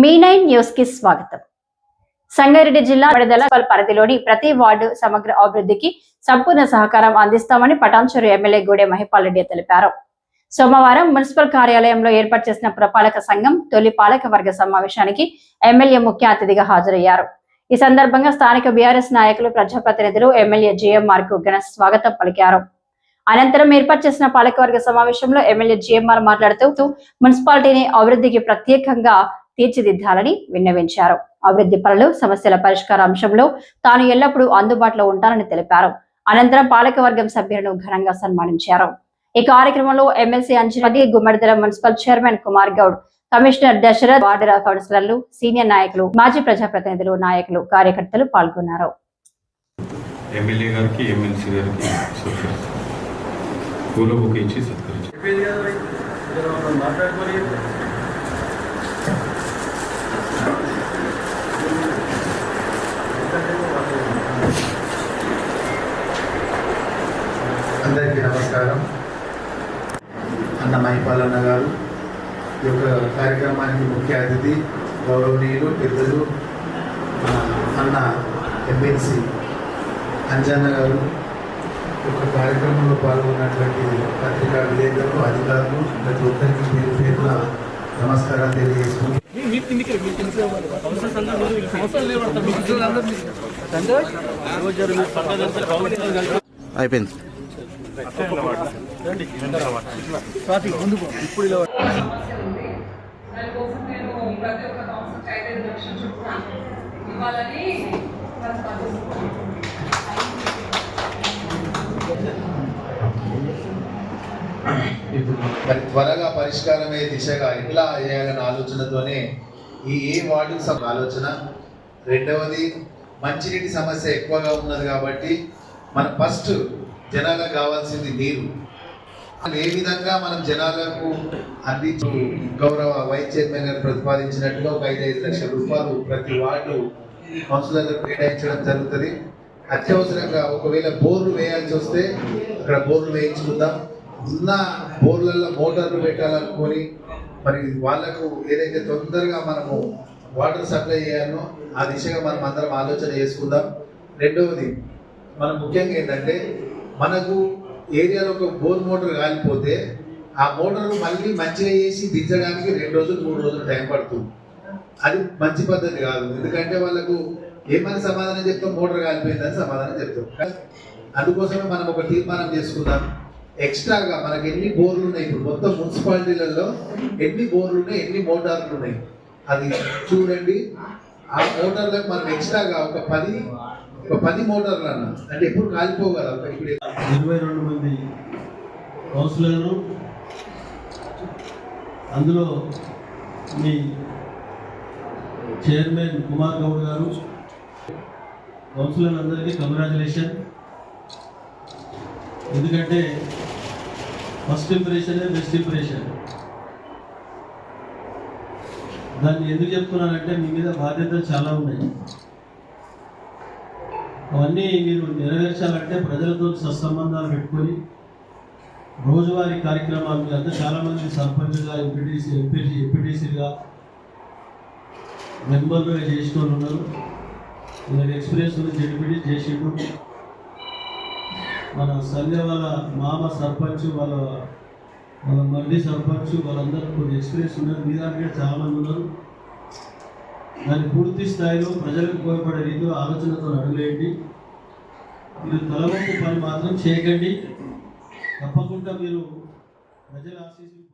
మీ9 news కి స్వాగతం. సంగారెడ్డి జిల్లా విడుదల పరిధిలోని ప్రతి వార్డు సమగ్ర అభివృద్ధికి సంపూర్ణ సహకారం అందిస్తామని పటాన్చెరు ఎమ్మెల్యే గూడెం మహిపాల్ రెడ్డి తెలిపారు. సోమవారం మున్సిపల్ కార్యాలయంలో ఏర్పాటు చేసిన పురపాలక సంఘం తొలి పాలక వర్గ సమావేశానికి ఎమ్మెల్యే ముఖ్య అతిథిగా హాజరయ్యారు. ఈ సందర్భంగా స్థానిక బీఆర్ఎస్ నాయకులు, ప్రజాప్రతినిధులు ఎమ్మెల్యే జిఎంఆర్ కు ఘన స్వాగతం పలికారు. అనంతరం ఏర్పాటు చేసిన పాలకవర్గ సమావేశంలో ఎమ్మెల్యే జిఎంఆర్ మాట్లాడుతూ మున్సిపాలిటీని అభివృద్ధికి ప్రత్యేకంగా తీర్చిదిద్దాలని విన్నవించారు. అభివృద్ధి పనులు, సమస్యల పరిష్కార అంశంలో తాను ఎల్లప్పుడూ అందుబాటులో ఉంటానని తెలిపారు. అనంతరం పాలకవర్గం సభ్యులను ఘనంగా సన్మానించారు. ఈ కార్యక్రమంలో MLC Anjanapati, Gummadidala municipal chairman Kumar Goud, commissioner Dasharath, ward కౌన్సిలర్లు, సీనియర్ నాయకులు, మాజీ ప్రజాప్రతినిధులు, నాయకులు, కార్యకర్తలు పాల్గొన్నారు. ఎమ్మెల్యే గారికి, ఎమ్మెల్సీ గారికి పూల బొకే ఇచ్చి సత్కరించారు. అందరికీ నమస్కారం. అన్న మహిపాల్ అన్న గారు ఈ యొక్క కార్యక్రమానికి ముఖ్య అతిథి, గౌరవనీయులు పెద్దలు అన్న ఎమ్మెల్సీ అంజన్న గారు, ఒక కార్యక్రమంలో పాల్గొన్నటువంటి పత్రికా విలేకరులు, అధికారులు, ప్రతి ఒక్కరికి పేరు పేరున నమస్కారాలు తెలియజేసుకుని అయిపోయింది. మరి త్వరగా పరిష్కారమయ్యే దిశగా ఎట్లా చేయాలన్న ఆలోచనతోనే ఏ వార్డుకి ఆలోచన. రెండవది, మంచినీటి సమస్య ఎక్కువగా ఉన్నది కాబట్టి మన ఫస్ట్ జనాలకు కావాల్సింది నీరు. ఏ విధంగా మనం జనాలకు అందించు గౌరవ వైస్ చైర్మన్ గారు ప్రతిపాదించినట్టుగా ఒక 5 లక్షల రూపాయలు ప్రతి వార్డు కౌన్సిలర్లకు కేటాయించడం జరుగుతుంది. అత్యవసరంగా ఒకవేళ బోర్లు వేయాల్సి వస్తే అక్కడ బోర్లు వేయించుకుందాం. ఉన్న బోర్లలో మోటార్లు పెట్టాలనుకొని మరి వాళ్లకు ఏదైతే తొందరగా మనము వాటర్ సప్లై చేయాలో ఆ దిశగా మనం అందరం ఆలోచన చేసుకుందాం. రెండవది, మనం ముఖ్యంగా ఏంటంటే మనకు ఏరియాలో ఒక బోర్ మోటార్ కాలిపోతే ఆ మోటార్ను మళ్ళీ మంచిగా చేసి దించడానికి 2 రోజులు 3 రోజులు టైం పడుతుంది. అది మంచి పద్ధతి కాదు. ఎందుకంటే వాళ్ళకు ఏమైనా సమాధానం చెప్తాం, మోటార్ కాలిపోయిందని సమాధానం చెప్తాం. అందుకోసమే మనం ఒక తీర్మానం చేసుకుందాం. ఎక్స్ట్రాగా మనకి ఎన్ని బోర్లు ఉన్నాయి, ఇప్పుడు మొత్తం మున్సిపాలిటీలలో ఎన్ని బోర్లు ఉన్నాయి, ఎన్ని మోటార్లు ఉన్నాయి అది చూడండి. ఆ మోటార్లకు మనం ఎక్స్ట్రాగా ఒక 10 మోటార్లు అన్న, అంటే ఎప్పుడు కాలిపోవు కదా. ఇప్పుడు 22 మంది కౌన్సిలర్లు, అందులో మీ చైర్మన్ కుమార్ గౌడ్ గారు, కౌన్సిలర్ అందరికీ కంగ్రాచులేషన్. ఎందుకంటే ఫస్ట్ ఇంప్రెషనే బెస్ట్ ఇంప్రెషన్. దాన్ని ఎందుకు చెప్తున్నానంటే మీ మీద బాధ్యతలు చాలా ఉన్నాయి. అవన్నీ మీరు నెరవేర్చాలంటే ప్రజలతో సత్సంబంధాలు పెట్టుకొని రోజువారీ కార్యక్రమాలు మీ అంతా చాలామంది సర్పంచ్గా, ఎంపీటీసీగా, మెంబర్లుగా చేసిన వాళ్ళు ఉన్నారు. వీళ్ళకి ఎక్స్పీరియన్స్ ఉంది. జడ్పీటీ చేసిండు. మన సంధ్య వాళ్ళ మామ సర్పంచ్, వాళ్ళ మర్ది సర్పంచ్, వాళ్ళందరూ కొన్ని ఎక్స్పీరియన్స్ ఉన్నారు. మీ దాంట్లో చాలామంది ఉన్నారు. దాన్ని పూర్తి స్థాయిలో ప్రజలకు ఉపయోగపడే రీతిలో ఆలోచనతో అడుగులేయండి. మీరు తలవంపు పని మాత్రం చేయకండి. తప్పకుండా మీరు ప్రజల ఆశీస్సులు